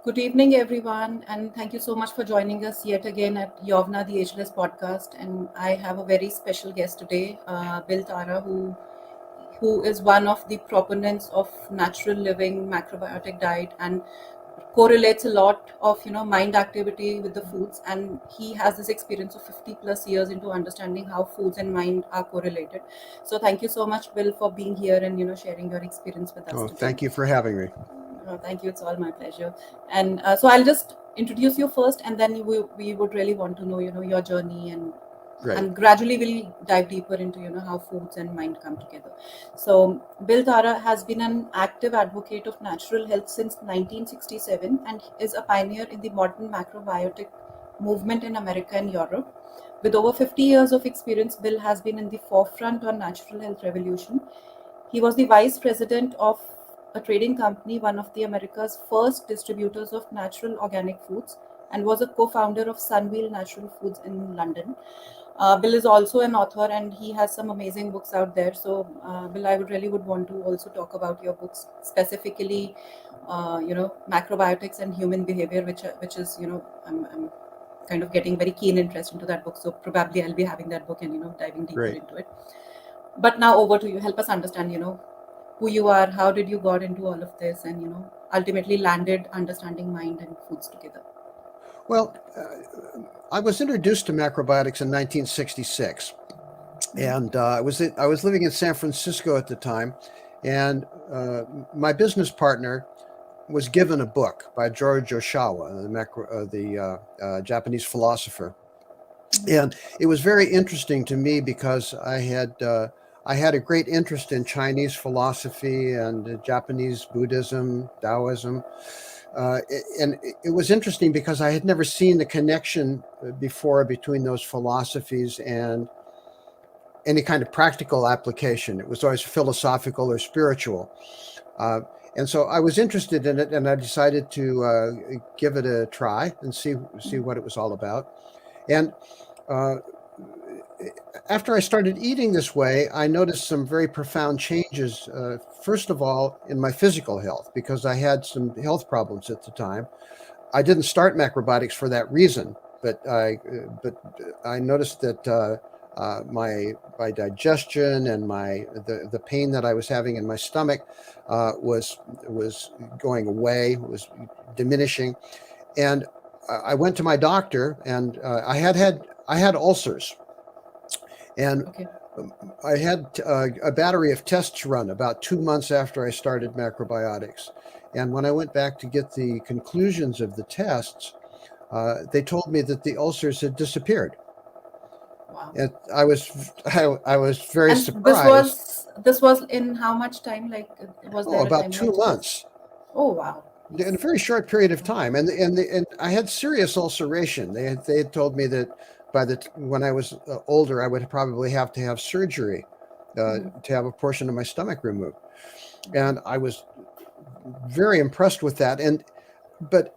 Good evening, everyone, and thank you so much for joining us yet again at Yovna the Ageless podcast. And I have a very special guest today, Bill Tara, who is one of the proponents of natural living, macrobiotic diet, and correlates a lot of mind activity with the foods. And he has this experience of 50 plus years into understanding how foods and mind are correlated. So thank you so much, Bill, for being here and sharing your experience with us Oh, today. thank you for having me. Thank you. It's all my pleasure. And so I'll just introduce you first, and then we would really want to know, your journey, and Great. gradually we'll dive deeper into, how foods and mind come together. So Bill Tara has been an active advocate of natural health since 1967 and is a pioneer in the modern macrobiotic movement in America and Europe. With over 50 years of experience, Bill has been in the forefront on natural health revolution. He was the vice president of a trading company, one of the America's first distributors of natural organic foods, and was a co-founder of Sunwheel Natural Foods in London. Bill is also an author, and he has some amazing books out there. So, Bill, I would want to also talk about your books, specifically, macrobiotics and human behavior, which is I'm kind of getting very keen interest into that book. So probably I'll be having that book and diving deeper Great. into it. But now over to you. Help us understand, who you are, how did you got into all of this, and ultimately landed understanding mind and foods together. Well, I was introduced to macrobiotics in 1966, and I was living in San Francisco at the time, and my business partner was given a book by George Oshawa, the Japanese philosopher, and it was very interesting to me because I had a great interest in Chinese philosophy and Japanese Buddhism, Taoism. And it was interesting because I had never seen the connection before between those philosophies and any kind of practical application. It was always philosophical or spiritual. And so I was interested in it, and I decided to give it a try and see what it was all about. And after I started eating this way, I noticed some very profound changes. First of all, in my physical health, because I had some health problems at the time. I didn't start macrobiotics for that reason, but I noticed that my digestion and the pain that I was having in my stomach was going away, was diminishing, and I went to my doctor, and I had ulcers. And Okay. I had a battery of tests run about 2 months after I started macrobiotics. And when I went back to get the conclusions of the tests, they told me that the ulcers had disappeared. Wow. And I was very And surprised. this was in how much time? Like, was there a About timeline 2 to this? months. Oh, wow. In a very short period of time, and I had serious ulceration. They had told me that when I was older, I would probably have to have surgery to have a portion of my stomach removed, and I was very impressed with that. But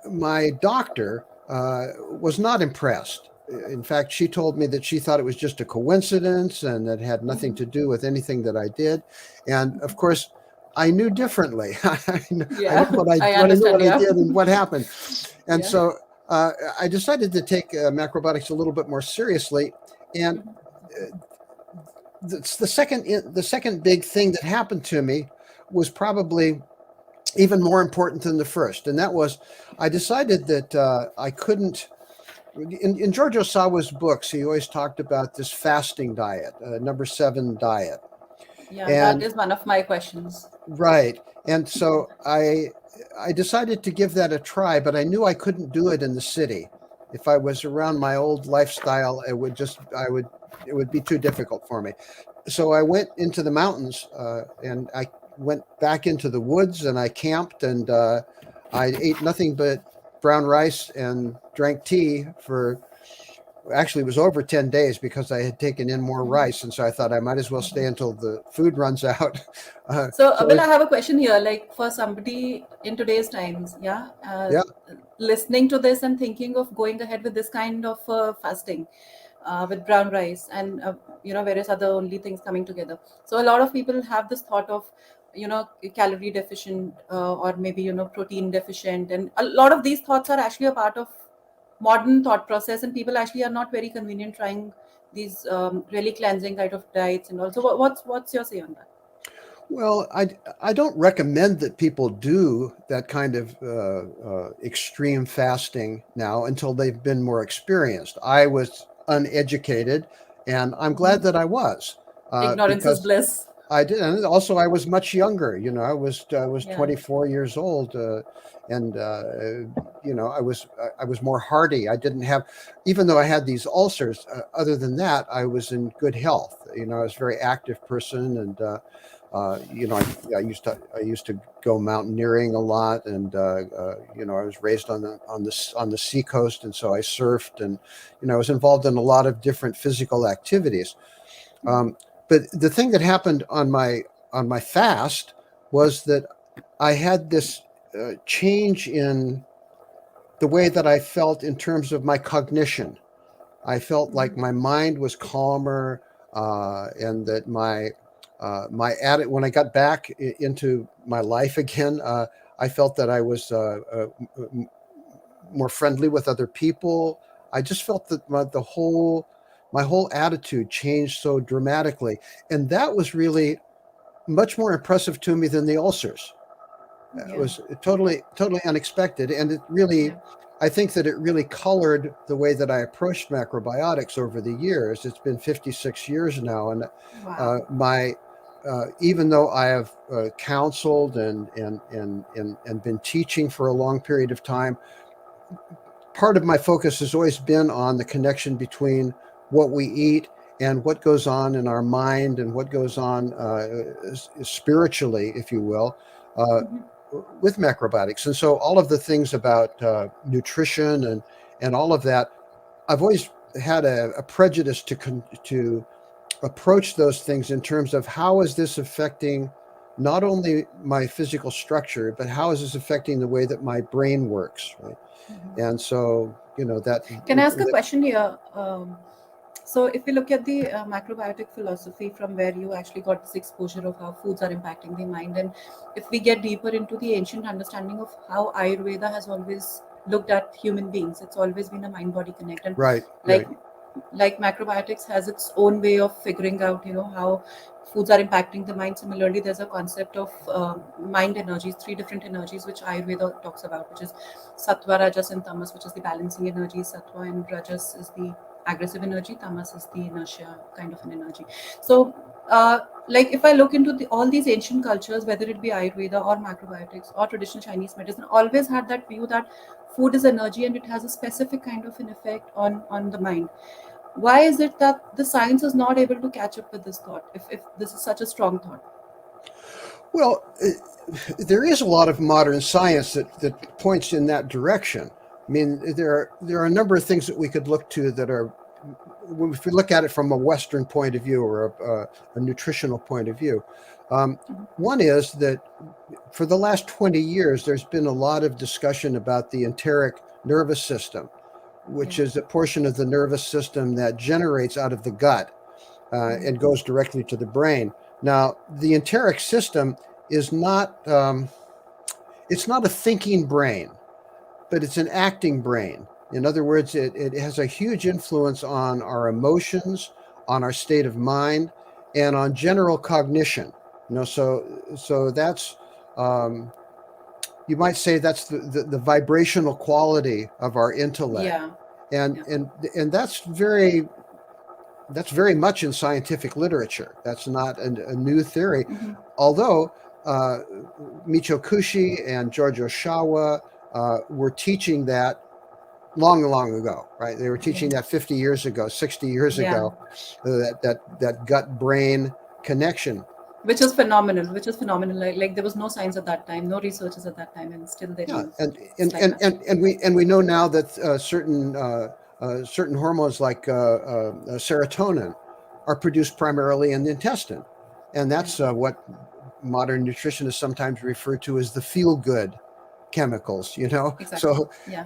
my doctor was not impressed. In fact, she told me that she thought it was just a coincidence and that it had nothing to do with anything that I did. And of course, I knew differently. I knew Yeah, what I I knew understand. what I Yeah. did and what happened. And Yeah. so I decided to take macrobiotics a little bit more seriously. And the second big thing that happened to me was probably even more important than the first, and that was I decided that I couldn't. In George Osawa's books, he always talked about this fasting diet, number 7 diet. Yeah, that And is one of my questions. right. And so I decided to give that a try, but I knew I couldn't do it in the city. If I was around my old lifestyle, it would be too difficult for me. So I went into the mountains, and I went back into the woods, and I camped, and I ate nothing but brown rice and drank tea for, actually it was over 10 days because I had taken in more rice. And so I thought I might as well stay until the food runs out. So, So Bill, I have a question here. Like, for somebody in today's times, yeah, yeah, listening to this and thinking of going ahead with this kind of fasting with brown rice and various other only things coming together. So a lot of people have this thought of, calorie deficient, or maybe protein deficient, and a lot of these thoughts are actually a part of modern thought process, and people actually are not very convenient trying these really cleansing kind of diets. And also, what's your say on that? Well, I don't recommend that people do that kind of extreme fasting now until they've been more experienced. I was uneducated, and I'm glad that I was, Ignorance is because bliss. I did, and also I was much younger. I was Yeah. 24 years old, and I was more hardy. I didn't have, even though I had these ulcers. Other than that, I was in good health. I was a very active person, and I used to go mountaineering a lot, and I was raised on the seacoast, and so I surfed, and I was involved in a lot of different physical activities. Um, but the thing that happened on my fast was that I had this change in the way that I felt in terms of my cognition. I felt like my mind was calmer, and that my when I got back into my life again, I felt that I was more friendly with other people. I just felt that my whole attitude changed so dramatically, and that was really much more impressive to me than the ulcers. It Yeah. was totally unexpected, and it really, Yeah. I think that it really colored the way that I approached macrobiotics over the years. It's been 56 years now, and Wow. my even though I have counseled and been teaching for a long period of time, part of my focus has always been on the connection between what we eat and what goes on in our mind and what goes on spiritually, if you will, uh, with macrobiotics. And so all of the things about nutrition and all of that, I've always had a prejudice to approach those things in terms of how is this affecting not only my physical structure, but how is this affecting the way that my brain works, right? And so, Can I ask a question here? So, if we look at the macrobiotic philosophy from where you actually got this exposure of how foods are impacting the mind, and if we get deeper into the ancient understanding of how Ayurveda has always looked at human beings, it's always been a mind-body connect, and right, like right, macrobiotics has its own way of figuring out, how foods are impacting the mind. Similarly, there's a concept of mind energies, three different energies which Ayurveda talks about, which is sattva, rajas, and tamas, which is the balancing energy. Sattva and rajas is the aggressive energy, tamas is the inertia kind of an energy. So if I look into all these ancient cultures, whether it be Ayurveda or macrobiotics or traditional Chinese medicine, always had that view that food is energy and it has a specific kind of an effect on the mind. Why is it that the science is not able to catch up with this thought, if this is such a strong thought? well, there is a lot of modern science that points in that direction. I mean, there are a number of things that we could look to that are, if we look at it from a Western point of view or a nutritional point of view. One is that for the last 20 years, there's been a lot of discussion about the enteric nervous system, Yeah. which is a portion of the nervous system that generates out of the gut and goes directly to the brain. Now, the enteric system is it's not a thinking brain, but it's an acting brain. In other words, it has a huge influence on our emotions, on our state of mind, and on general cognition. So that's, um, you might say that's the vibrational quality of our intellect, Yeah. and Yeah. and and that's very much in scientific literature. That's not a new theory, although uh, Michio Kushi and Giorgio Shawa were teaching that long, long ago, right? They were Yeah. teaching that 50 years ago, 60 years Yeah. ago, that gut brain connection. Which is phenomenal. Like there was no science at that time, no researchers at that time, and still they Yeah, knew. and It's and like and magic. and, and we know now that certain hormones like serotonin are produced primarily in the intestine, and Yeah. that's what modern nutritionists sometimes refer to as the feel good chemicals. Exactly. So Yeah.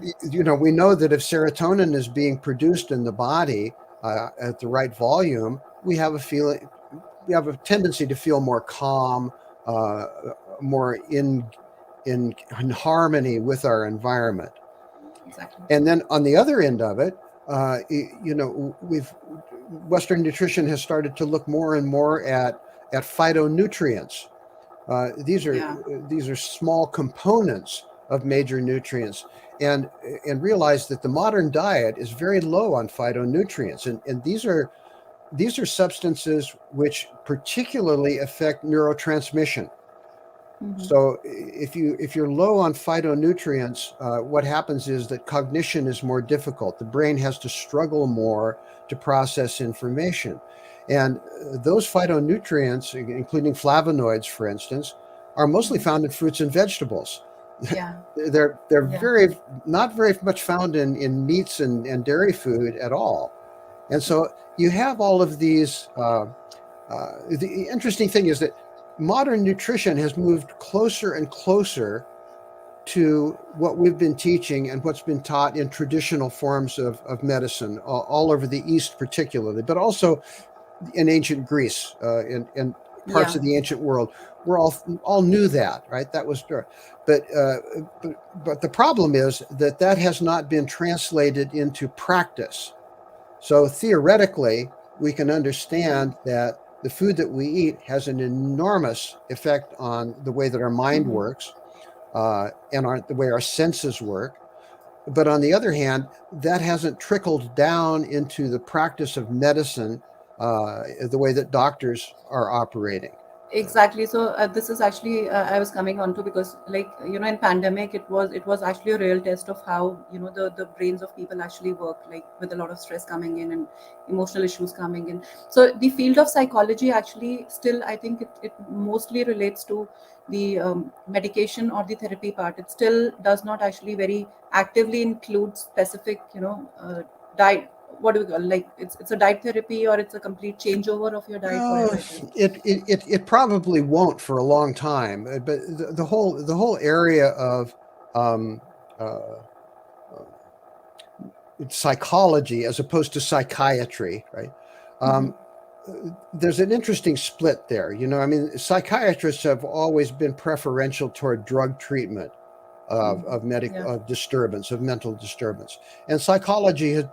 we know that if serotonin is being produced in the body at the right volume, we have a tendency to feel more calm, uh, more in harmony with our environment. Exactly. And then on the other end of it, we've Western nutrition has started to look more and more at phytonutrients. These are Yeah. these are small components of major nutrients, and realize that the modern diet is very low on phytonutrients, and these are substances which particularly affect neurotransmission. Mm-hmm. So if you're low on phytonutrients, what happens is that cognition is more difficult. The brain has to struggle more to process information, and those phytonutrients, including flavonoids, for instance, are mostly Mm-hmm. found in fruits and vegetables. Yeah. They're Yeah. very not very much found in meats and dairy food at all. And so you have all of these. The interesting thing is that modern nutrition has moved closer and closer to what we've been teaching and what's been taught in traditional forms of medicine, all over the East, particularly, but also in ancient Greece, and parts Yeah. of the ancient world. We're all knew that, right? That was, but but the problem is that has not been translated into practice. So theoretically, we can Yeah. understand that the food that we eat has an enormous effect on the way that our mind Mm-hmm. works, and the way our senses work. But on the other hand, that hasn't trickled down into the practice of medicine, the way that doctors are operating. Exactly. So this is actually I was coming on to, because like in pandemic it was actually a real test of how the brains of people actually work, like with a lot of stress coming in and emotional issues coming in. So the field of psychology actually still, I think it mostly relates to the medication or the therapy part. It still does not actually very actively include specific diet. What do we call, like it's a diet therapy, or it's a complete changeover of your diet, Well, whatever it is. it probably won't for a long time, but the whole area of um, uh, psychology as opposed to psychiatry, right? Mm-hmm. Um, there's an interesting split there. I mean, psychiatrists have always been preferential toward drug treatment Yeah. of disturbance, of mental disturbance, and psychology has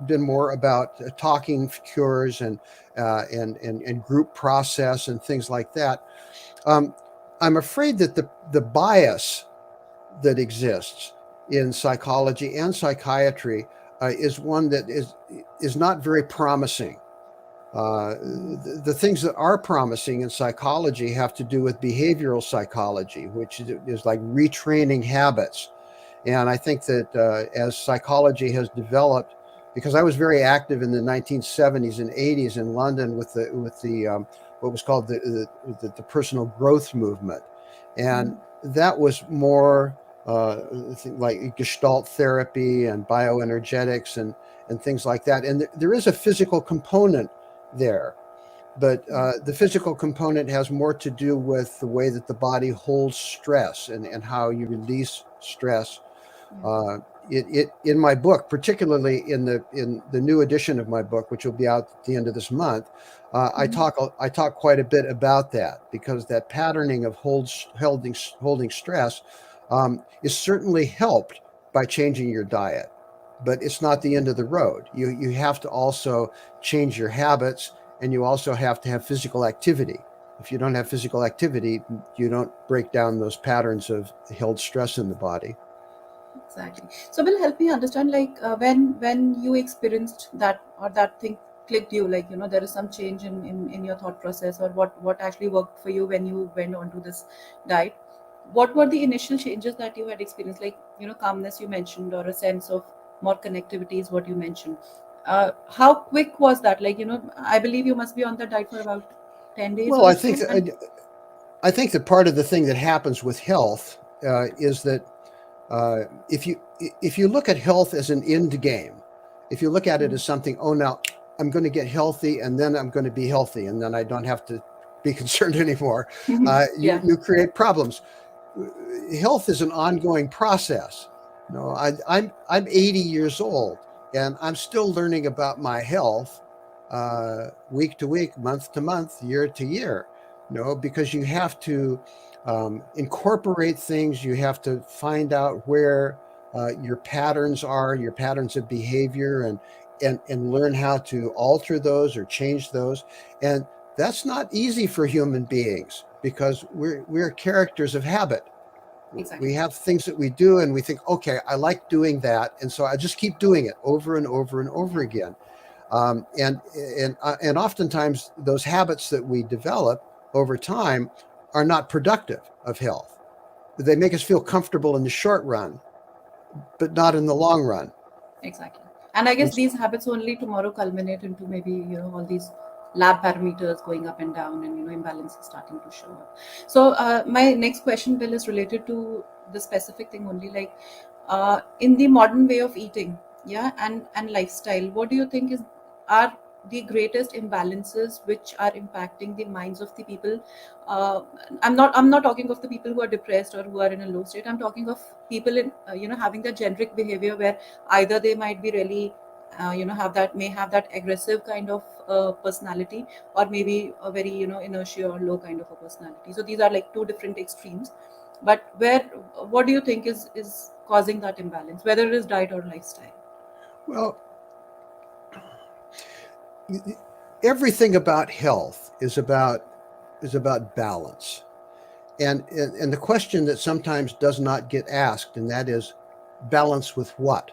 been more about talking cures and group process and things like that. Um, I'm afraid that the bias that exists in psychology and psychiatry is one that is not very promising. The things that are promising in psychology have to do with behavioral psychology, which is like retraining habits. And I think that as psychology has developed, because I was very active in the 1970s and 80s in London with the what was called the personal growth movement, and Mm-hmm. that was more like Gestalt therapy and bioenergetics and things like that. And there is a physical component there, but Yeah. the physical component has more to do with the way that the body holds stress and how you release stress. Yeah. uh, it in my book, particularly in the new edition of my book, which will be out at the end of this month, Mm-hmm. I talk quite a bit about that, because that patterning of holding stress is certainly helped by changing your diet, but it's not the end of the road. You have to also change your habits, and you also have to have physical activity. If you don't have physical activity, you don't break down those patterns of held stress in the body. Exactly. So, will help me understand, like when you experienced that, or that thing clicked you, like there is some change in your thought process, or what actually worked for you when you went onto this diet. What were the initial changes that you had experienced, like calmness you mentioned, or a sense of more connectivity is what you mentioned. How quick was that? Like I believe you must be on the diet for about 10 days Well, or so, and I think that part of the thing that happens with health is that uh, if you look at health as an end game, if you look at it Mhm. as something, oh, now I'm going to get healthy, and then I'm going to be healthy, and then I don't have to be concerned anymore, you Yeah. you create problems. Health is an ongoing process. I'm 80 years old, and I'm still learning about my health week to week, month to month, year to year. No, because you have to incorporate things. You have to find out where your patterns are, your patterns of behavior, and learn how to alter those or change those. And that's not easy for human beings because we're characters of habit. We Exactly. have things that we do, and we think, okay, I like doing that, and so I just keep doing it over and over and over Yeah. again. And oftentimes those habits that we develop over time are not productive of health. They make us feel comfortable in the short run, but not in the long run. Exactly. And I And guess these habits only tomorrow culminate into maybe, all these lab parameters going up and down, and, imbalances starting to show up. So, my next question, Bill, is related to the specific thing only, like, in the modern way of eating, yeah, and lifestyle, what do you think are the greatest imbalances which are impacting the minds of the people? uh, I'm not talking of the people who are depressed or who are in a low state. I'm talking of people in, having that generic behavior where either they might be really, have that aggressive kind of personality, or maybe a very, inertia or low kind of a personality. So these are like two different extremes. But what do you think is causing that imbalance, whether it is diet or lifestyle? well, everything about health is about balance. And the question that sometimes does not get asked, and that is balance with what?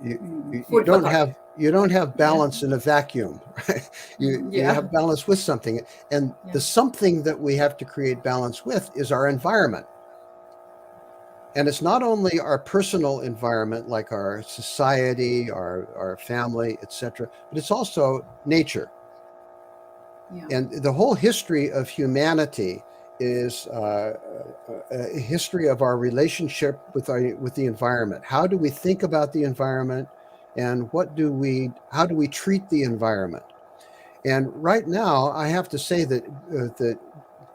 you, you Food for don't thought. have you don't have Yeah. balance in a vacuum, right? You Yeah. have balance with something, and Yeah. the something that we have to create balance with is our environment. And it's not only our personal environment, like our society, our family, etc., but it's also nature. Yeah. And the whole history of humanity is a history of our relationship with the environment. How do we think about the environment, and how do we treat the environment? And right now, I have to say that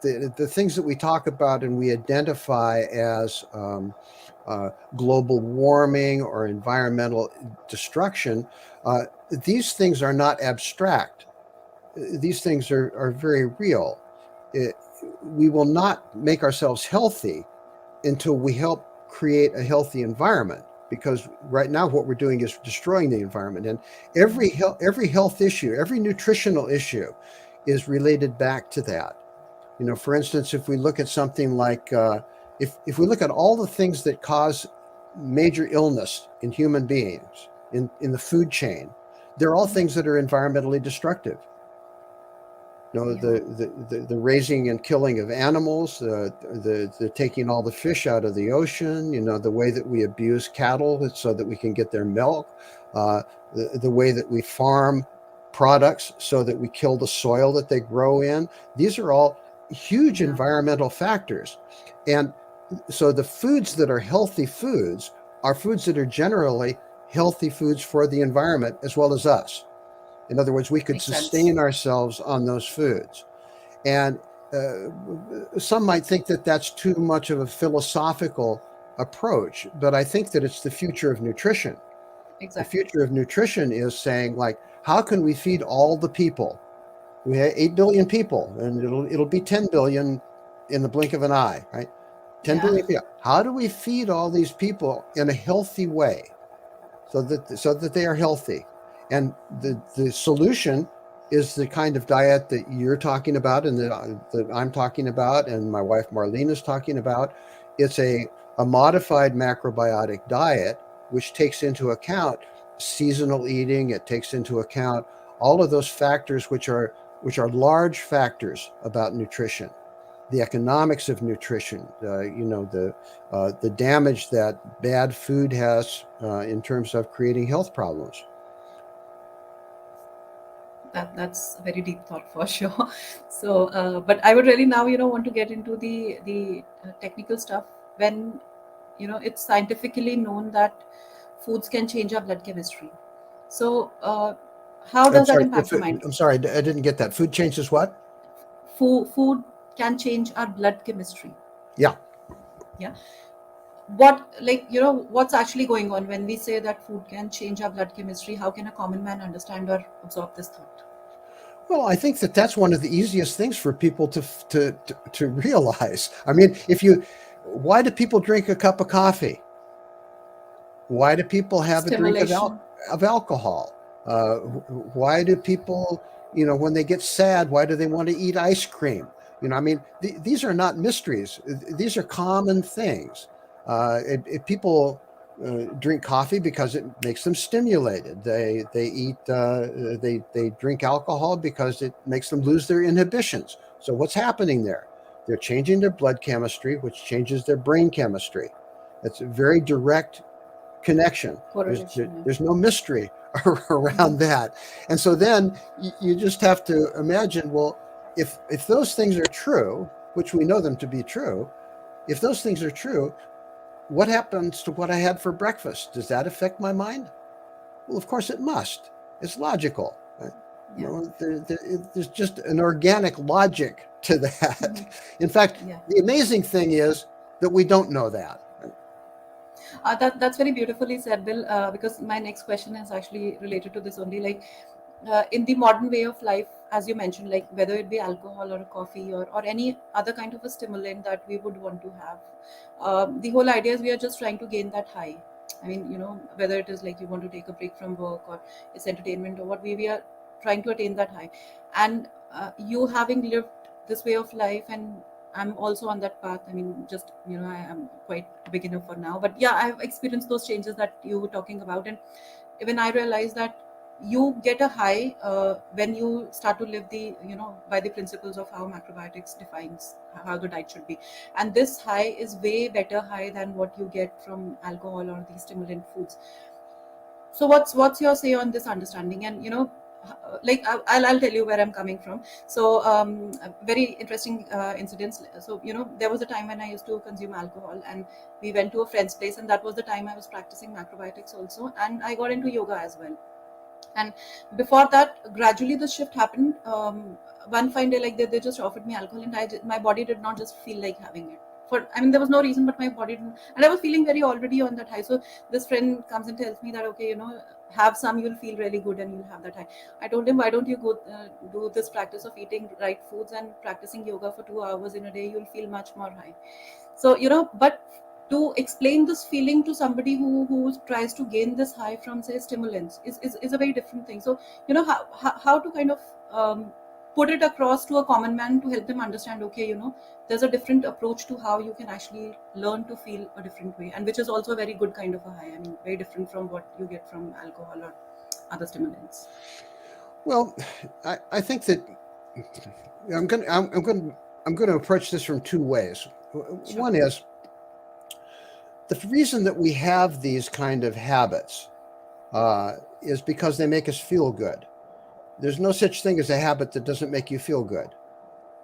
the things that we talk about and we identify as global warming or environmental destruction, uh, these things are not abstract. These things are very real. It, we will not make ourselves healthy until we help create a healthy environment. Because right now, what we're doing is destroying the environment, and every health issue, every nutritional issue, is related back to that. For instance, if we look at something like if we look at all the things that cause major illness in human beings in the food chain, they're all things that are environmentally destructive. Yeah. The raising and killing of animals, the taking all the fish out of the ocean, the way that we abuse cattle so that we can get their milk, the way that we farm products so that we kill the soil that they grow in. These are all huge Yeah. environmental factors. And so the foods that are healthy foods are foods that are generally healthy foods for the environment as well as us. In other words, we could Makes sense. sustain ourselves on those foods. And some might think that that's too much of a philosophical approach, but I think that it's the future of nutrition. The Exactly. future of nutrition is saying, like, how can we feed all the people? We have 8 billion people, and it'll be 10 billion in the blink of an eye, right? 10 Yeah. billion people. How do we feed all these people in a healthy way so that they are healthy? And the solution is the kind of diet that you're talking about, and that I'm talking about, and my wife Marlene is talking about. It's a modified macrobiotic diet, which takes into account seasonal eating. It takes into account all of those factors, which are large factors about nutrition, the economics of nutrition, the damage that bad food has in terms of creating health problems. That's a very deep thought for sure. So, but I would really now, want to get into the technical stuff. When, it's scientifically known that foods can change our blood chemistry. So, how I'm does that sorry. impact the mind? I'm sorry. I didn't get that. Food changes what? Food can change our blood chemistry. Yeah. Yeah. What, like, what's actually going on when we say that food can change our blood chemistry? How can a common man understand or absorb this thought? Well, I think that that's one of the easiest things for people to realize. I mean, why do people drink a cup of coffee? Why do people have a drink of Stimulation. of alcohol? Why do people, when they get sad, why do they want to eat ice cream? I mean, these are not mysteries. These are common things. If people drink coffee because it makes them stimulated. They drink alcohol because it makes them lose their inhibitions. So what's happening there? They're changing their blood chemistry, which changes their brain chemistry. It's a very direct connection. Correlation. There's no mystery Mhm. around that. And so then you just have to imagine, well, if those things are true, which we know them to be true, if those things are true, what happens to what I had for breakfast? Does that affect my mind? Well, of course it must. It's logical. Right? Yeah. There's just an organic logic to that. Mhm. In fact, Yeah. the amazing thing is that we don't know that. That's very beautifully said, Bill. Because my next question is actually related to this only. Like, in the modern way of life, as you mentioned, like whether it be alcohol or coffee or any other kind of a stimulant that we would want to have, the whole idea is we are just trying to gain that high. I mean, whether it is like you want to take a break from work or it's entertainment or what we are trying to attain that high. And you having lived this way of life, and I'm also on that path. I mean, just I am quite a beginner for now, but yeah, I've experienced those changes that you were talking about, and even I realized that you get a high when you start to live the by the principles of how macrobiotics defines how the diet should be, and this high is way better high than what you get from alcohol or the stimulant foods. So what's your say on this understanding? And like I'll tell you where I'm coming from. So very interesting incidents. So there was a time when I used to consume alcohol, and we went to a friend's place, and that was the time I was practicing macrobiotics also, and I got into yoga as well. And before that, gradually the shift happened. One fine day, like they just offered me alcohol, and my body did not just feel like having it. I mean, there was no reason, but my body didn't, and I was feeling very already on that high. So this friend comes and tells me that, okay, have some, you'll feel really good, and you'll have that high. I told him, why don't you go do this practice of eating right foods and practicing yoga for 2 hours in a day? You'll feel much more high. So but to explain this feeling to somebody who tries to gain this high from, say, stimulants is a very different thing. So how to kind of put it across to a common man to help them understand, okay, there's a different approach to how you can actually learn to feel a different way, and which is also a very good kind of a high. I mean, very different from what you get from alcohol or other stimulants. Well, I think that I'm going to approach this from two ways. Sure. One is the reason that we have these kind of habits is because they make us feel good. There's no such thing as a habit that doesn't make you feel good.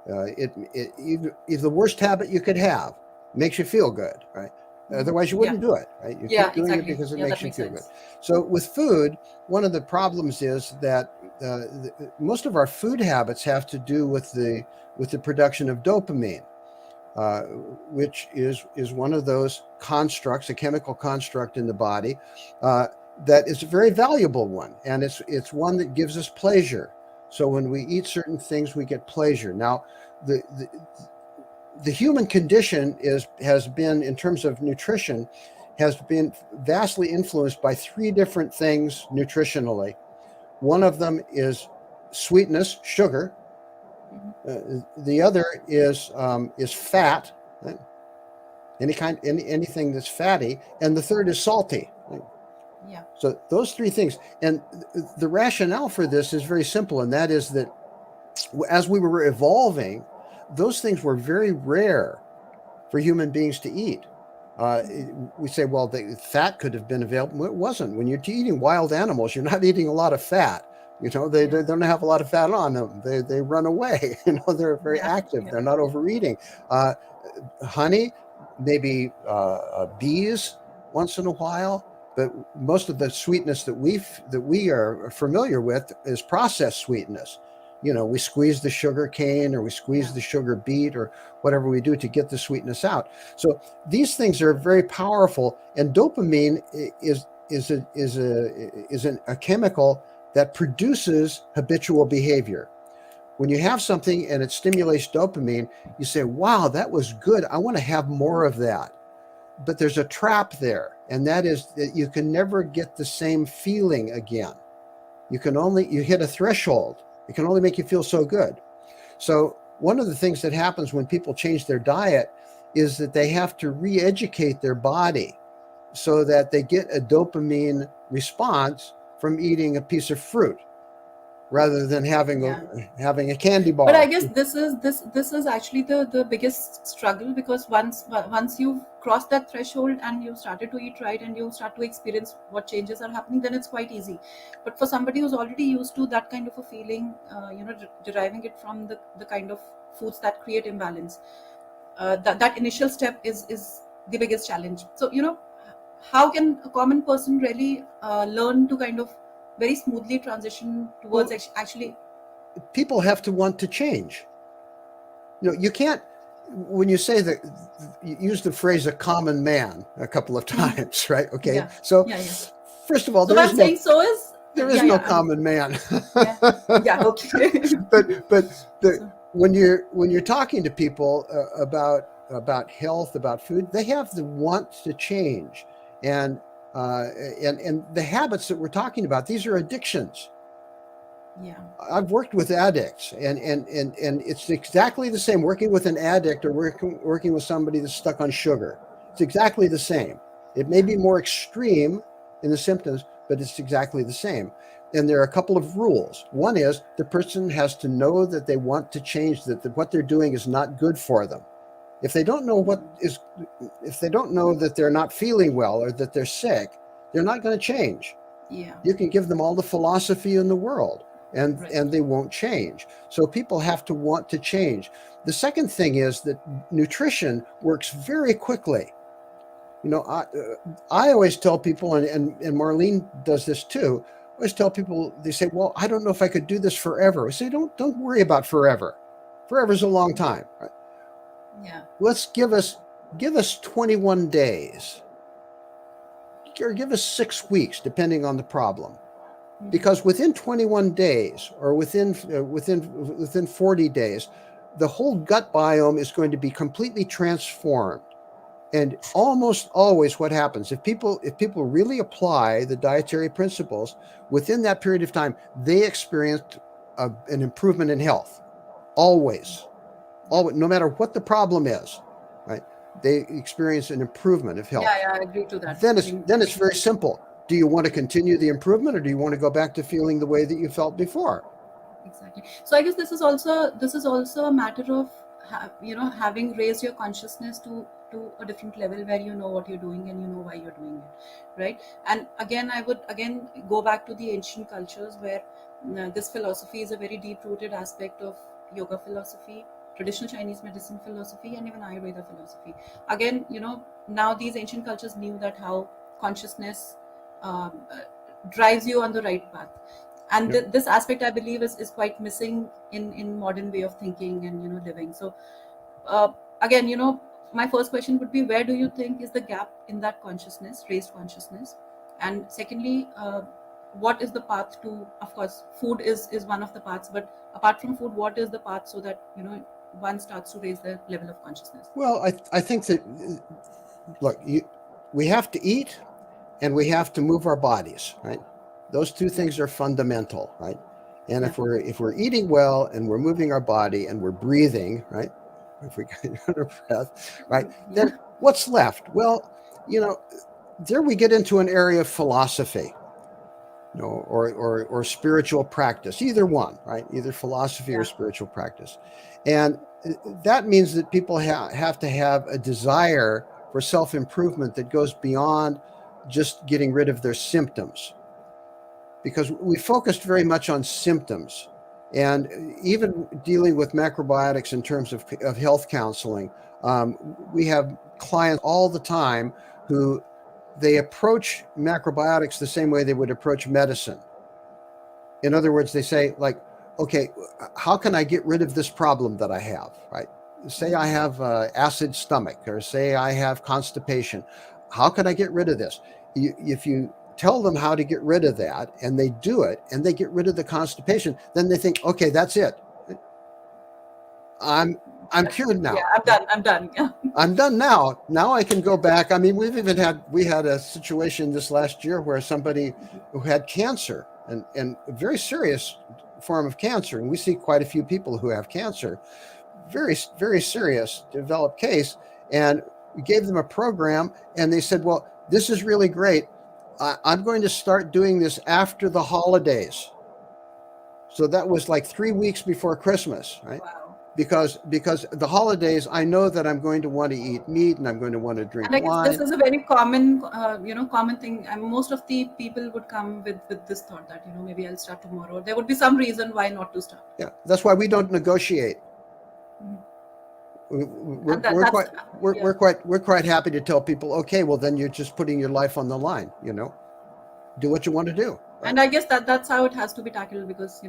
Even the worst habit you could have makes you feel good, right? Hmm. Otherwise, you Yeah. wouldn't do it, right? You Yeah. keep doing it Exactly. because it Yeah, that makes you makes feel good. sense. So, with food, one of the problems is that most of our food habits have to do with the production of dopamine, uh, which is one of those constructs, a chemical construct in the body uh, that is a very valuable one, and it's one that gives us pleasure. So when we eat certain things, we get pleasure. Now, the the, the human condition has been, in terms of nutrition, has been vastly influenced by three different things nutritionally. One of them is sweetness, sugar. The other is fat, right? Anything that's fatty, and the third is salty. Right? Yeah. So those three things, and the rationale for this is very simple, and that is that as we were evolving, those things were very rare for human beings to eat. Uh, we say, well, the fat could have been available. It wasn't. When you're eating wild animals, you're not eating a lot of fat. Yeah. They don't have a lot of fat on them. They run away. They're very Yeah. active. Yeah. They're not overeating. Uh, Honey, maybe bees once in a while, but most of the sweetness that we are familiar with is processed sweetness. We squeeze the sugar cane or we squeeze Yeah. the sugar beet or whatever we do to get the sweetness out. So these things are very powerful, and dopamine is a chemical that produces habitual behavior. When you have something and it stimulates dopamine, you say, wow, that was good. I want to have more of that. But there's a trap there, and that is that you can never get the same feeling again. You hit a threshold. It can only make you feel so good. So one of the things that happens when people change their diet is that they have to re-educate their body so that they get a dopamine response from eating a piece of fruit rather than Yeah. having a candy But I bar. guess this is actually the biggest struggle, because once you've crossed that threshold and you started to eat right and you start to experience what changes are happening, then it's quite easy. But for somebody who's already used to that kind of a feeling, deriving it from the kind of foods that create imbalance, that initial step is the biggest challenge. So how can a common person really learn to kind of very smoothly transition towards Well, actually. people have to want to change. You can't, when you say that, you use the phrase a common man a couple of times, right? Okay. Yeah, So yeah, yeah. first of all, So what I'm saying so is, there is yeah, no yeah, common man. yeah, yeah, okay. but So, when you're talking to people about health, about food, they have the want to change, and and the habits that we're talking about, these are addictions. yeah, I've worked with addicts, and it's exactly the same working with an addict or working with somebody that's stuck on sugar. It's exactly the same. It may yeah, be more extreme in the symptoms, but it's exactly the same. And there are a couple of rules. One is the person has to know that they want to change, that what they're doing is not good for them. If they don't know if they don't know that they're not feeling well or that they're sick, they're not going to change. yeah, You can give them all the philosophy in the world, right, and they won't change. So people have to want to change. The second thing is that nutrition works very quickly. I always tell people, and Marlene does this too. I always tell people, they say, well, I don't know if I could do this forever. I say, don't worry about forever. Forever is a long time. Right? yeah, Let's give us 21 days, or give us 6 weeks, depending on the problem. Because within 21 days, or within 40 days, the whole gut biome is going to be completely transformed. And almost always what happens, if people really apply the dietary principles within that period of time, they experience an improvement in health. Always. yeah, Always, no matter what the problem is, right? They experience an improvement of yeah, health. yeah, I agree to that. then I it's think, then it's very simple. Do you want to continue the improvement, or do you want to go back to feeling the way that you felt before? exactly. So I guess this is also a matter of having raised your consciousness to a different level where you know what you're doing and you know why you're doing it, right? And again, I would again go back to the ancient cultures where this philosophy is a very deep rooted aspect of yoga philosophy, traditional Chinese medicine philosophy, and even Ayurveda philosophy. Again, now these ancient cultures knew that how consciousness um, uh, drives you on the right path, and Yep. this aspect, I believe, is quite missing in modern way of thinking and living. So uh, again, my first question would be, where do you think is the gap in that consciousness, raised consciousness? And secondly, what is the path to, of course, food is one of the paths, but apart from food, what is the path so that one starts to raise the level of consciousness? Well, I think that, look, we have to eat, and we have to move our bodies, right? Those two Yeah, things are fundamental, right? And yeah, if we're eating well and we're moving our body and we're breathing, right? If we get under breath, right? yeah, Then what's left? Well, you know, there we get into an area of philosophy, or spiritual practice, either one, right? Either philosophy or yeah, spiritual practice. And that means that people have to have a desire for self improvement that goes beyond just getting rid of their symptoms, because we focused very much on symptoms. And even dealing with macrobiotics in terms of health counseling, we have clients all the time who they approach macrobiotics the same way they would approach medicine. In other words, they say, like, okay, how can I get rid of this problem that I have, right? Say I have acid stomach, or say I have constipation. How can I get rid of this? If you tell them how to get rid of that and they do it and they get rid of the constipation, then they think, okay, that's it. I'm I'm cured Yeah, now. I'm done. I'm done. Yeah. I'm done now. Now I can go back. I mean, we had a situation this last year where somebody who had cancer and a very serious form of cancer, and we see quite a few people who have cancer, very serious developed case, and we gave them a program, and they said, "Well, this is really great. I'm going to start doing this after the holidays." So that was like 3 weeks before Christmas, right? Wow. Because the holidays, I know that I'm going to want to eat meat and I'm going to want to drink And I guess this wine. is a very common, common thing. And most of the people would come with this thought that, maybe I'll start tomorrow. There would be some reason why not to start. Yeah, that's why we don't negotiate. Mhm. We're, And that we're that's quite we're, yeah. we're quite happy to tell people, okay, well then you're just putting your life on the line. Do what you want to do, right? And I guess that's how it has to be tackled, because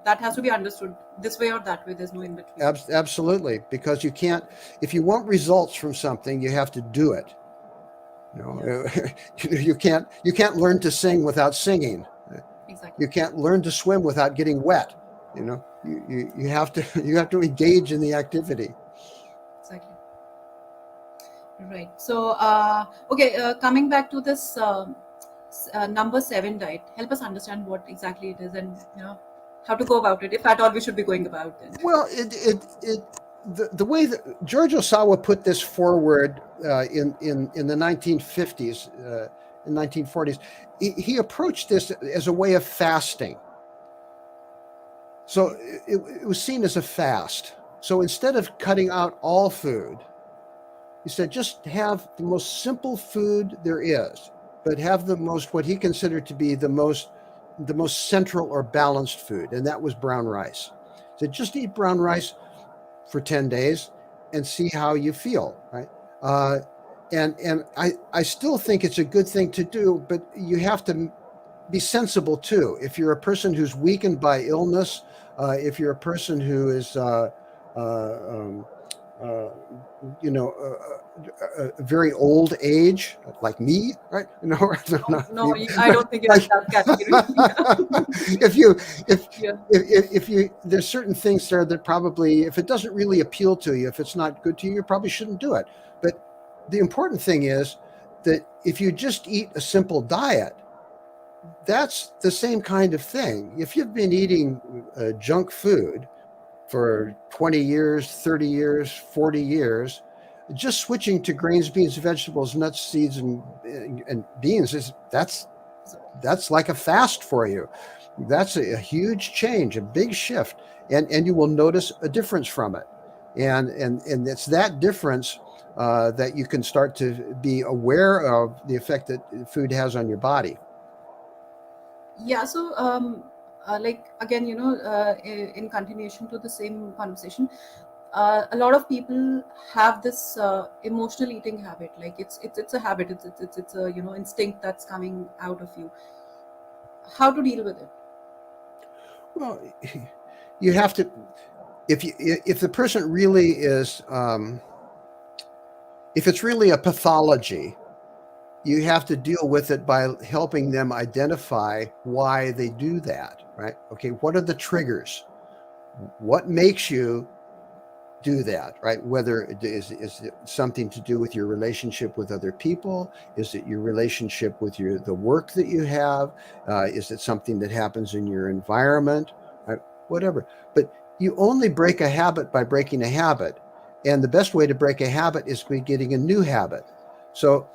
that has to be understood this way or that way. There's no in between. Absolutely, because you can't. If you want results from something, you have to do it. Yeah, You can't learn to sing without singing. exactly. You can't learn to swim without getting wet. You have to you have to engage in the activity. Exactly. Right. So, okay, coming back to this number 7 diet, help us understand what exactly it is, and how to go about it, if at all we should be going about it. Well, the way that George Osawa put this forward in the 1950s, in 1940s, he approached this as a way of fasting. So it was seen as a fast. So instead of cutting out all food, he said just have the most simple food there is, but have the most, what he considered to be the most central or balanced food, and that was brown rice. So just eat brown rice for 10 days and see how you feel, right? Uh, and I still think it's a good thing to do, but you have to be sensible too. If you're a person who's weakened by illness, if you're a person who is um, uh, a very old age, like me, right? No, no, I like, don't think you're in like that category. if you if Yeah. if you there's certain things there that probably, if it doesn't really appeal to you, if it's not good to you, you probably shouldn't do it. But the important thing is that if you just eat a simple diet, that's the same kind of thing. If you've been eating junk food for 20 years, 30 years, 40 years, just switching to grains, beans, vegetables, nuts, seeds, and beans that's like a fast for you. That's a huge change, a big shift, and you will notice a difference from it. And it's that difference that you can start to be aware of the effect that food has on your body. Yeah. So, like again, in continuation to the same conversation, a lot of people have this emotional eating habit. Like it's a habit. It's a instinct that's coming out of you. How to deal with it? Well, you have to, if the person really is, if it's really a pathology, you have to deal with it by helping them identify why they do that, right? Okay, what are the triggers? What makes you do that, right? Whether is it something to do with your relationship with other people? Is it your relationship with the work that you have? Is it something that happens in your environment? Right? Whatever. But you only break a habit by breaking a habit, and the best way to break a habit is by getting a new habit. So,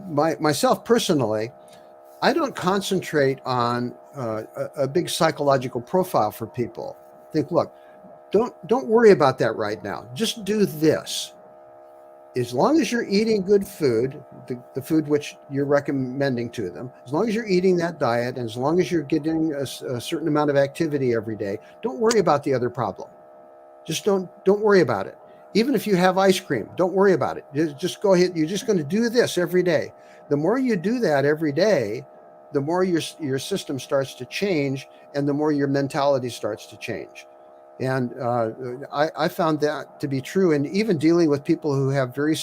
myself personally, I don't concentrate on a big psychological profile for people. Think, look, don't worry about that right now. Just do this. As long as you're eating good food, the food which you're recommending to them, as long as you're eating that diet, and as long as you're getting a certain amount of activity every day, don't worry about the other problem. Just don't worry about it. Even if you have ice cream, don't worry about it. Just go ahead. You're just going to do this every day. The more you do that every day, the more your system starts to change, and the more your mentality starts to change. And I found that to be true. And even dealing with people who have very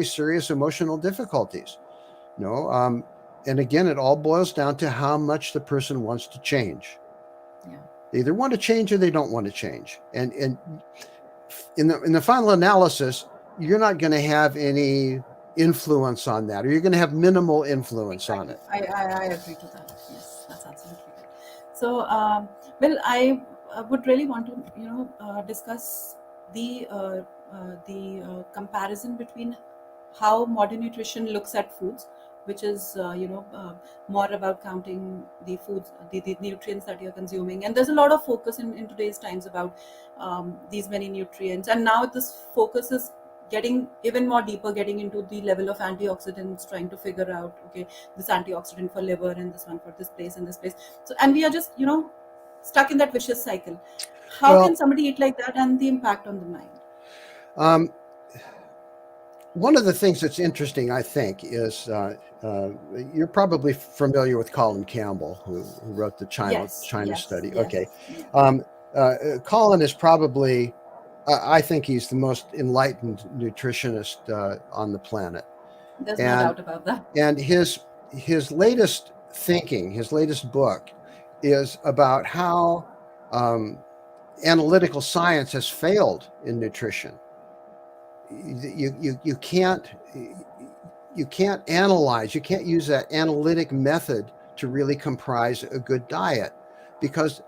serious emotional difficulties, you know. And again, it all boils down to how much the person wants to change. Yeah. They either want to change or they don't want to change. And in the final analysis, you're not going to have any influence on that, or you're going to have minimal influence on Exactly. it. I agree to that. Yes, that's absolutely right. So, well, I would really want to, discuss the comparison between how modern nutrition looks at foods, which is, more about counting the foods, the nutrients that you're consuming. And there's a lot of focus in today's times about these many nutrients. And now this focus is getting even more deeper, getting into the level of antioxidants, trying to figure out, okay, this antioxidant for liver and this one for this place and this place. So, and we are just, stuck in that vicious cycle. How can Well, somebody eat like that and the impact on the mind? um, one of the things that's interesting, I think, is uh, you're probably familiar with Colin Campbell, who wrote the Yes, China yes, study. yes. Okay, Yeah. um, Colin is probably, I think he's the most enlightened nutritionist on the planet, There's no and doubt about that. and his latest thinking, his latest book, is about how um, analytical science has failed in nutrition. You can't analyze, you can't use that analytic method to really comprise a good diet, because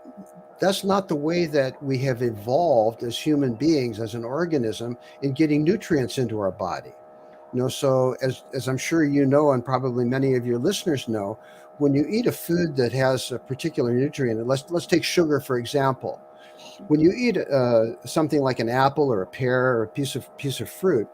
that's not the way that we have evolved as human beings, as an organism, in getting nutrients into our body. So as I'm sure you know, and probably many of your listeners know, when you eat a food that has a particular nutrient, and let's take sugar for example. When you eat something like an apple or a pear or a piece of fruit,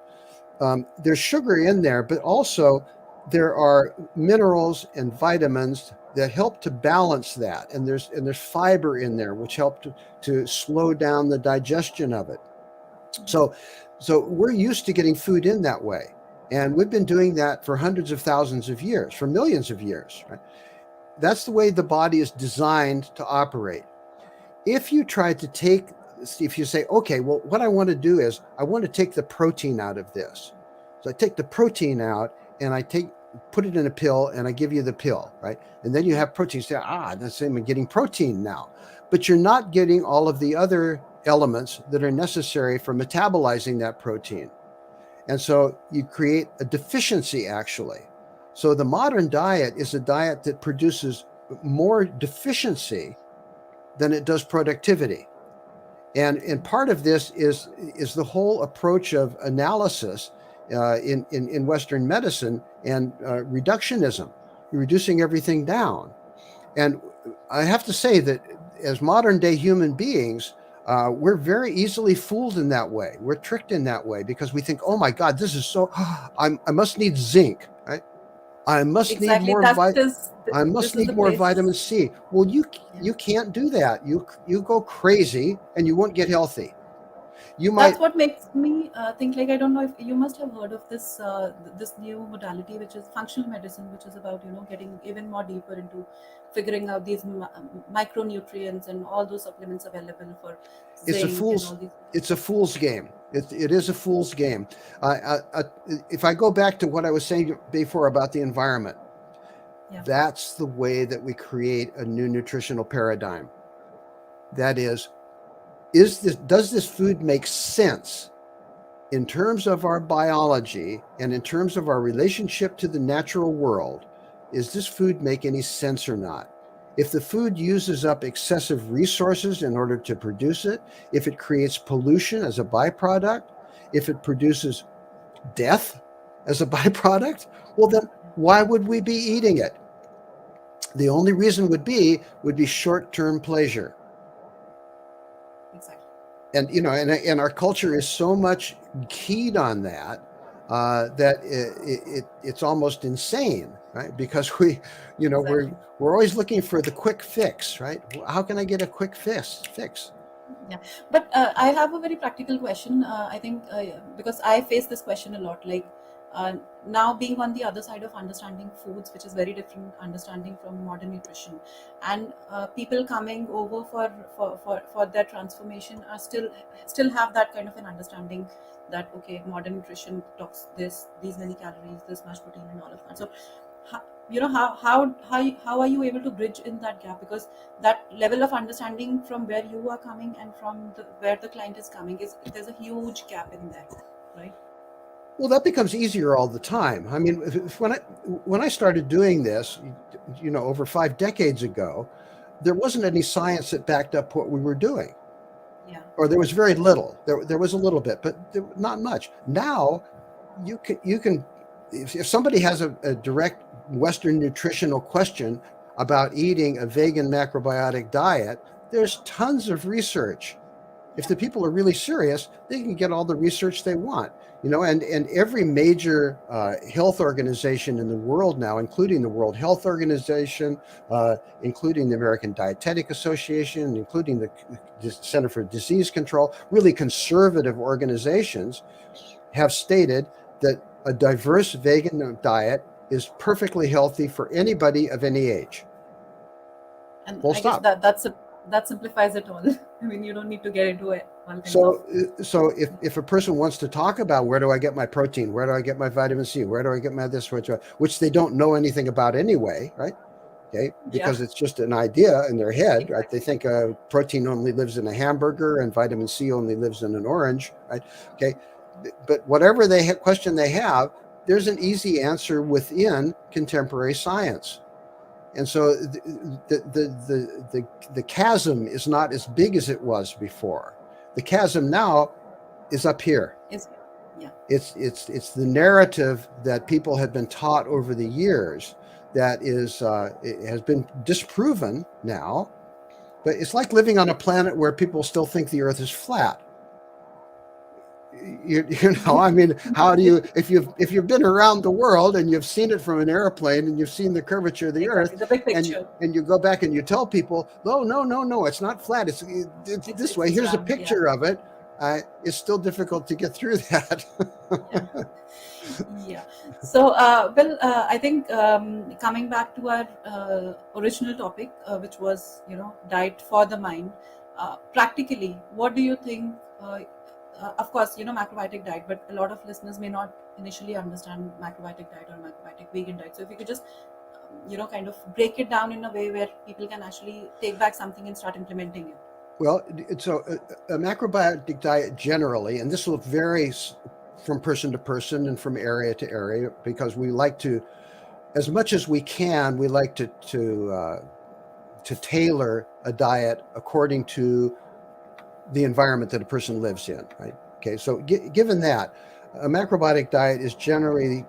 there's sugar in there, but also there are minerals and vitamins that help to balance that, and there's fiber in there which help to slow down the digestion of it. So we're used to getting food in that way, and we've been doing that for hundreds of thousands of years, for millions of years. Right? That's the way the body is designed to operate. If you try to take, if you say, okay, well, what I want to do is I want to take the protein out of this. So I take the protein out and put it in a pill, and I give you the pill, right? And then you have protein. You say, that's I'm getting protein now. But you're not getting all of the other elements that are necessary for metabolizing that protein. And so you create a deficiency, actually. So the modern diet is a diet that produces more deficiency than it does productivity. And part of this is the whole approach of analysis in Western medicine, and reductionism, reducing everything down. And I have to say that as modern day human beings, we're very easily fooled in that way. We're tricked in that way because we think, oh my God, this is so, I must need zinc, right? I must need Exactly. more That is, I must this is need the more place. vitamin C. Well, Yeah. you can't do that. You go crazy and you won't get healthy. You That's might. what makes me think, like, I don't know if you must have heard of this this new modality, which is functional medicine, which is about, getting even more deeper into figuring out these micronutrients and all those supplements available for It's a zinc and fool's all these. it's a fool's game. It is a fool's game. If I go back to what I was saying before about the environment, Yeah. that's the way that we create a new nutritional paradigm. That is this does this food make sense in terms of our biology and in terms of our relationship to the natural world? Is this food make any sense or not? If the food uses up excessive resources in order to produce it, if it creates pollution as a byproduct, if it produces death as a byproduct, well, then why would we be eating it? The only reason would be short-term pleasure. Exactly. And and our culture is so much keyed on that, that it's almost insane, right? Because Exactly. we're always looking for the quick fix, right? How can I get a quick fix? Yeah, but I have a very practical question. I think because I face this question a lot, like uh, now being on the other side of understanding foods, which is very different understanding from modern nutrition, and people coming over for their transformation are still have that kind of an understanding that, okay, modern nutrition talks this, these many calories, this much protein, and all of that. So how are you able to bridge in that gap? Because that level of understanding from where you are coming and from where the client is coming, is there's a huge gap in there, right? Well, that becomes easier all the time. I mean, when I started doing this, over 5 decades ago, there wasn't any science that backed up what we were doing, Yeah. or there was very little. There was a little bit, but not much. Now, you can if somebody has a direct Western nutritional question about eating a vegan macrobiotic diet, there's tons of research. If Yeah. the people are really serious, they can get all the research they want. And every major health organization in the world now, including the World Health Organization, including the American Dietetic Association, including the Center for Disease Control, really conservative organizations, have stated that a diverse vegan diet is perfectly healthy for anybody of any age. And Full I guess stop. that simplifies it all. I mean, you don't need to get into it all kinds of. So if a person wants to talk about where do I get my protein, where do I get my vitamin C, where do I get my this, which they don't know anything about anyway, right? Okay, Yeah. because it's just an idea in their head, right? They Exactly. think protein only lives in a hamburger and vitamin C only lives in an orange, right? Okay, but whatever question they have, there's an easy answer within contemporary science. And so the chasm is not as big as it was before. The chasm now is up here. Is Yeah. It's the narrative that people have been taught over the years that it has been disproven now. But it's like living on a planet where people still think the Earth is flat. I mean, how do you, if you've been around the world and you've seen it from an airplane and you've seen the curvature of the Exactly. Earth, The big and picture. and you go back and you tell people, no, no, no, no, it's not flat. It's this way. It's Here's a round. Yeah. picture of it. It's still difficult to get through that. Yeah. Yeah. So, I think coming back to our original topic, which was, diet for the mind. Practically, what do you think? Of course, macrobiotic diet, but a lot of listeners may not initially understand macrobiotic diet or macrobiotic vegan diet. So, if you could just, kind of break it down in a way where people can actually take back something and start implementing it. Well, so a macrobiotic diet generally, and this will vary from person to person and from area to area, because we like to, as much as we can, we like to tailor a diet according to the environment that a person lives in, right? Okay, so given that, a macrobiotic diet is generally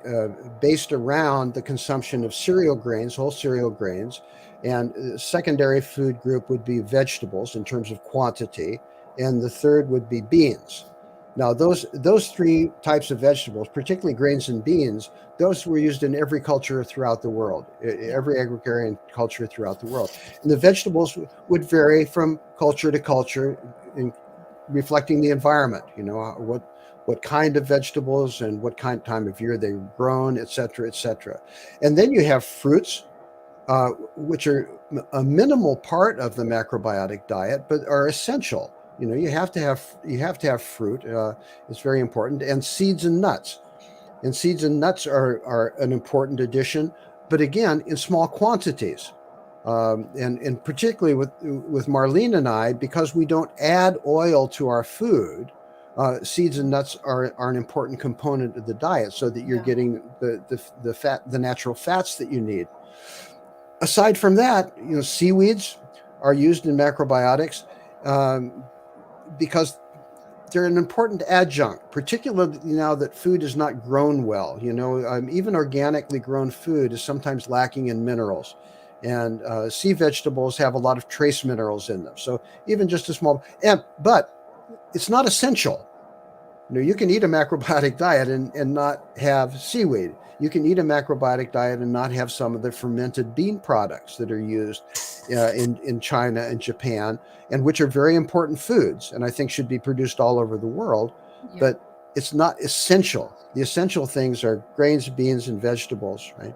based around the consumption of cereal grains, whole cereal grains, and secondary food group would be vegetables in terms of quantity, and the third would be beans. Now, those three types of vegetables, particularly grains and beans, those were used in every culture throughout the world, Yeah. every agrarian culture throughout the world. And the vegetables would vary from culture to culture, in reflecting the environment. What kind of vegetables and what time of year they're grown, et cetera, et cetera. And then you have fruits, which are a minimal part of the macrobiotic diet, but are essential. You have to have fruit. It's very important, and seeds and nuts. And seeds and nuts are an important addition, but again, in small quantities. And particularly with Marlene and I, because we don't add oil to our food, seeds and nuts are an important component of the diet, so that you're Yeah. getting the natural fats that you need. Aside from that, seaweeds are used in macrobiotics, um, because they're an important adjunct, particularly now that food is not grown well. Even organically grown food is sometimes lacking in minerals. And sea vegetables have a lot of trace minerals in them. So even just a small, but it's not essential. You can eat a macrobiotic diet and not have seaweed. You can eat a macrobiotic diet and not have some of the fermented bean products that are used in China and Japan, and which are very important foods, and I think should be produced all over the world. Yeah. But it's not essential. The essential things are grains, beans, and vegetables, right?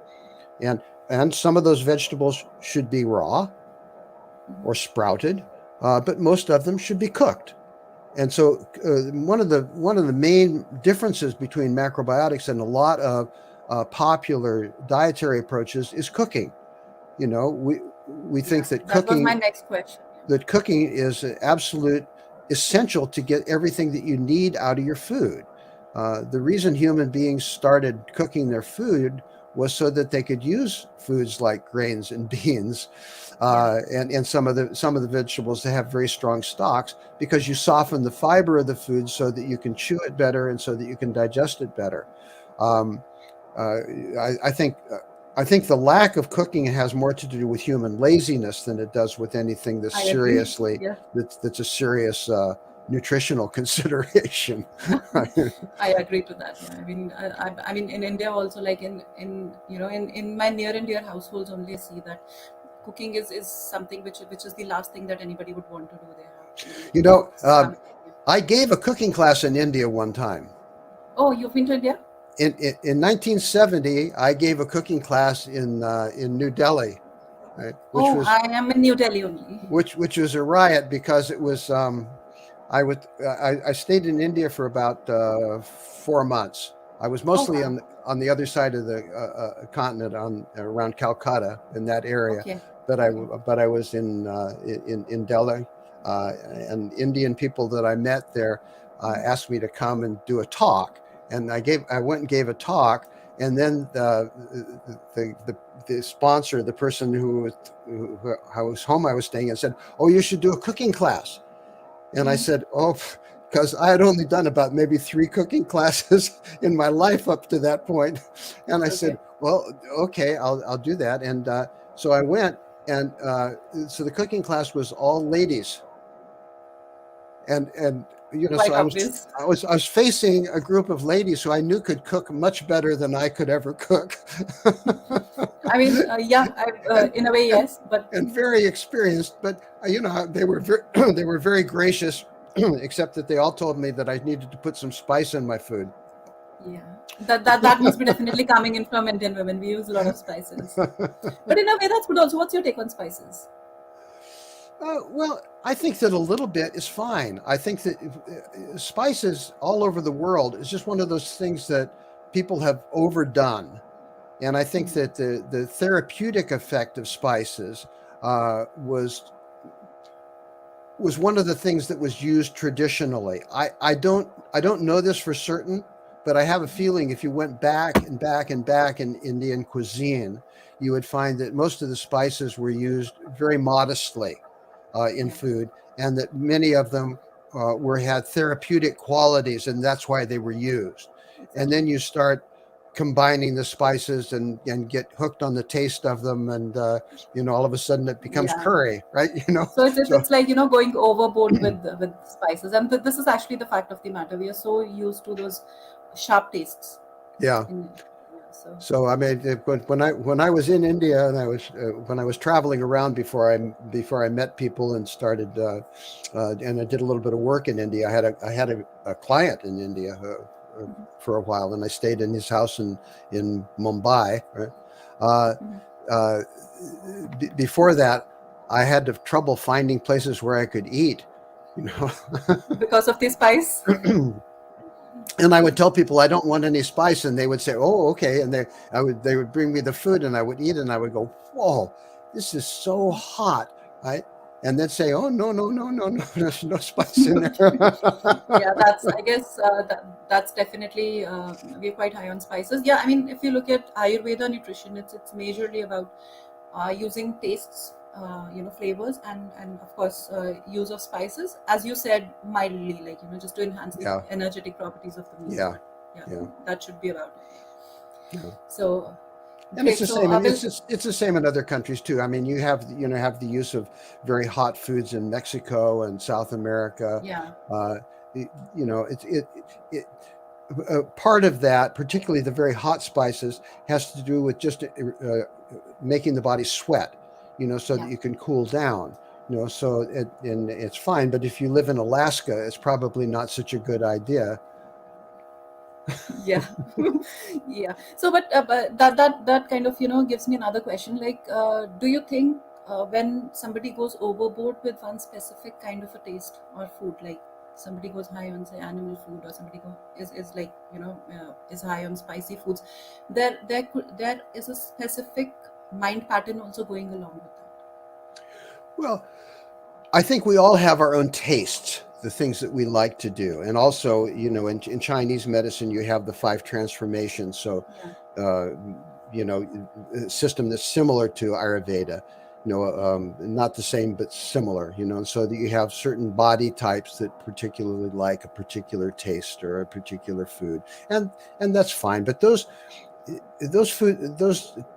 And and some of those vegetables should be raw or Mhm. sprouted, but most of them should be cooked. And so one of the main differences between macrobiotics and a lot of popular dietary approaches is cooking. We Yeah, think that that was my cooking next question. is an absolute essential to get everything that you need out of your food. The reason human beings started cooking their food was so that they could use foods like grains and beans, Yeah, and some of the vegetables that have very strong stalks, because you soften the fiber of the food so that you can chew it better and so that you can digest it better. Um, uh, I think the lack of cooking has more to do with human laziness than it does with anything I agree. Yeah, that's a serious nutritional consideration. I agree to that. Yeah, I mean, I mean, in India also, like in my near and dear households, only I see that cooking is something which is the last thing that anybody would want to do. They have you know, uh, some. I gave a cooking class in India one time. Oh, you've been to India? In 1970, I gave a cooking class in New Delhi, right, which Oh, was I am in New Delhi only. which was a riot because it was I stayed in India for about 4 months. I was Oh mostly wow. on the other side of the continent, on around Calcutta, in that area, Okay. but Okay. I was in Delhi, and Indian people that I met there asked me to come and do a talk, and I went and gave a talk, and then the sponsor, the person whose home I was staying in, said, "Oh, you should do a cooking class." And I Mhm. said, "Oh," because I had only done about maybe 3 cooking classes in my life up to that point. And I said, Okay. "Well, okay, I'll do that." And so I went, and so the cooking class was all ladies, and so Quite obvious. I was facing a group of ladies who I knew could cook much better than I could ever cook. I mean, yeah, and in a way, and yes, but and very experienced, but they were they were very gracious, except that they all told me that I needed to put some spice in my food. yeah, that must be definitely coming in from Indian women. We use a lot of spices, but in a way, that's good also. What's your take on spices? Well, I think that a little bit is fine. I think that spices all over the world is just one of those things that people have overdone. And I think that the therapeutic effect of spices was one of the things that was used traditionally. I don't know this for certain, but I have a feeling if you went back and back and back in Indian cuisine, you would find that most of the spices were used very modestly in Yeah, food, and that many of them were had therapeutic qualities, and that's why they were used. And exactly. then you start combining the spices and get hooked on the taste of them, and all of a sudden it becomes Yeah. curry, right? So it's So it's like going overboard with spices, and this is actually the fact of the matter. We are so used to those sharp tastes. yeah. Yeah, so So I mean, when I was in India, and I was when I was traveling around before I met people and started, and I did a little bit of work in India. I had a client in India for a while, and I stayed in his house in Mumbai. Right? Uh, uh, Before that, I had trouble finding places where I could eat. You because of the spice. know. And I would tell people I don't want any spice, and they would say, "Oh, okay." And they would bring me the food, and I would eat, and I would go, "Whoa, this is so hot!" Right? And they'd say, "Oh, no, no, no, no, no, there's no spice in there." Yeah, that's I guess that's definitely we're quite high on spices. Yeah, I mean, if you look at Ayurveda nutrition, it's majorly about using tastes, flavors, and of course use of spices, as you said, mildly, like just to enhance the Yeah, energetic properties of the meal. yeah, But yeah, yeah, that should be about it. yeah. So And it's great. the So same. I will. It's the same in other countries too. I mean, you have the use of very hot foods in Mexico and South America. Yeah, Uh, it part of that, particularly the very hot spices, has to do with just making the body sweat, so that yeah. you can cool down. And it's fine. But if you live in Alaska, it's probably not such a good idea. Yeah. Yeah, so but that kind of gives me another question, like do you think when somebody goes overboard with one specific kind of a taste or food, like somebody goes high on say animal food, or somebody is like is high on spicy foods, there is a specific mind pattern also going along with that. Well, I think we all have our own tastes, the things that we like to do. And also, in Chinese medicine, you have the five transformations. So, Yeah. uh, a system that's similar to Ayurveda, not the same, but similar, so that you have certain body types that particularly like a particular taste or a particular food. And that's fine. But those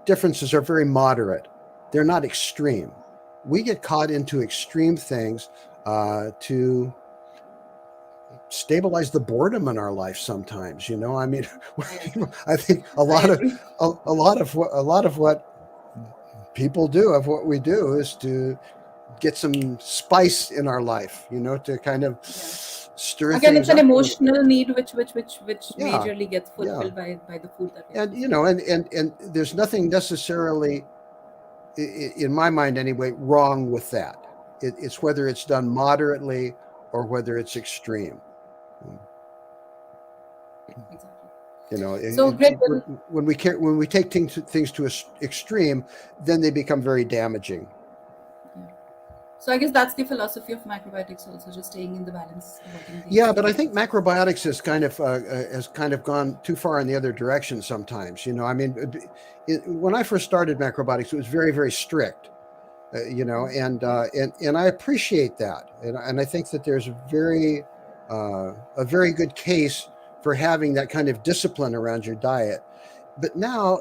differences are very moderate. They're not extreme. We get caught into extreme things to stabilize the boredom in our life sometimes. I mean, I agree. I think I agree. a lot of what people do, of what we do, is to get some spice in our life, to kind of Yeah. stir Again, it's things an up a little bit. emotional need which Yeah, majorly gets yeah. fulfilled by the food that we are And consuming. and there's nothing necessarily, in my mind anyway, wrong with that. It's whether it's done moderately or whether it's extreme. Exactly. You know, So great. Well, when we take things to an extreme, then they become very damaging. yeah. So I guess that's the philosophy of macrobiotics also, just staying in the balance, avoiding the Yeah, but I extremes think also. macrobiotics has kind of gone too far in the other direction sometimes. I mean, when I first started macrobiotics, it was very, very strict. And I appreciate that, and I think that there's a very good case for having that kind of discipline around your diet. But now,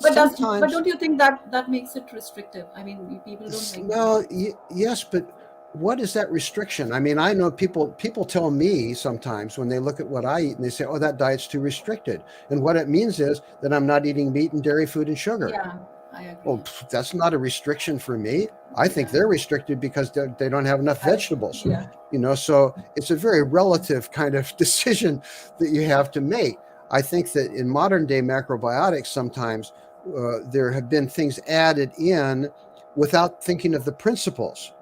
But sometimes, don't you think that that makes it restrictive? I mean, people don't like that. well, yes, but what is that restriction? I mean, I know people tell me sometimes when they look at what I eat and they say, "Oh, that diet's too restricted," and what it means is that I'm not eating meat and dairy, food, and sugar. Yeah, I agree. Well, that's not a restriction for me. I think Yeah, they're restricted because they don't have enough I, vegetables. yeah. So it's a very relative kind of decision that you have to make. I think that in modern day macrobiotics, sometimes there have been things added in without thinking of the principles,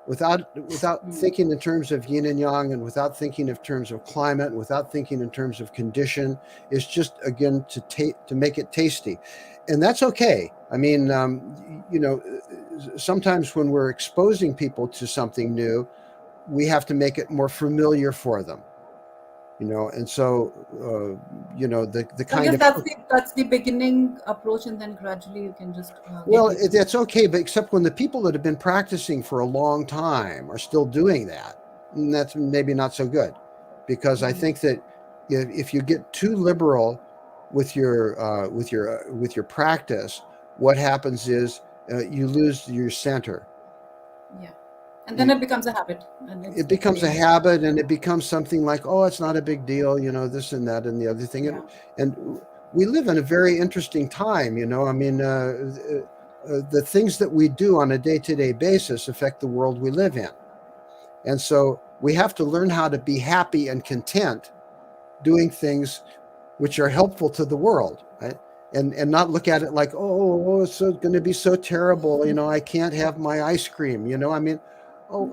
without Mm. thinking in terms of yin and yang, and without thinking in terms of climate, and without thinking in terms of condition. It's just, again, to make it tasty, and that's okay. I mean, sometimes when we're exposing people to something new, we have to make it more familiar for them. And so the So I kind guess of that's the beginning approach, and then gradually you can just get well, people. that's okay, but except when the people that have been practicing for a long time are still doing that, that's maybe not so good, because I Mm. think that if you get too liberal with your practice, what happens is you lose your center. Yeah, and then You, it becomes a habit, and it's it like becomes a again, habit, and it becomes something like, oh, it's not a big deal, this and that and the other thing. yeah. And we live in a very interesting time. I mean, the things that we do on a day-to-day basis affect the world we live in, and so we have to learn how to be happy and content doing things which are helpful to the world, right? And not look at it like, oh, it's going to be so terrible, I can't have my ice cream. I mean, oh,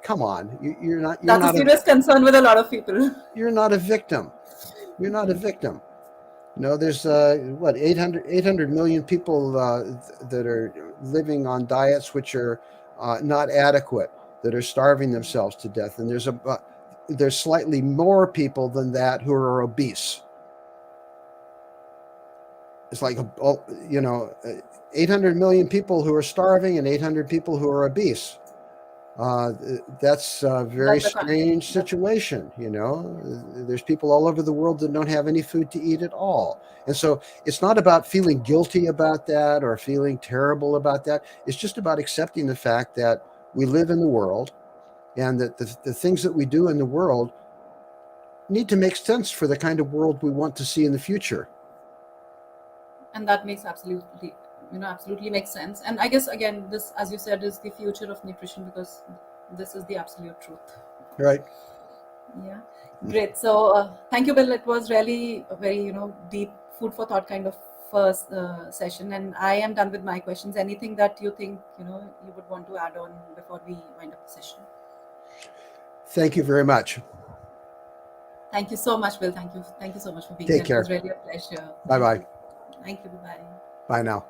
come on, That's a serious concern with a lot of people. you're not a victim. You're not a victim. There's what, 800 million people that are living on diets which are not adequate, that are starving themselves to death, and there's slightly more people than that who are obese. It's like, 800 million people who are starving and 800 people who are obese. Uh, that's a very That's the con. strange That's situation. There's people all over the world that don't have any food to eat at all. And so it's not about feeling guilty about that or feeling terrible about that. It's just about accepting the fact that we live in the world, and that the things that we do in the world need to make sense for the kind of world we want to see in the future. and that makes absolutely absolutely makes sense. And I guess again, this, as you said, is the future of nutrition, because this is the absolute truth. Right. Yeah, great. So thank you, Bill. It was really a very deep food for thought kind of first session, and I am done with my questions. Anything that you think you would want to add on before we wind up the session? Thank you very much. Thank you so much, Bill. Thank you so much for being Take here. It was care. really a pleasure. Bye-bye. Thank you. Bye bye. Bye now.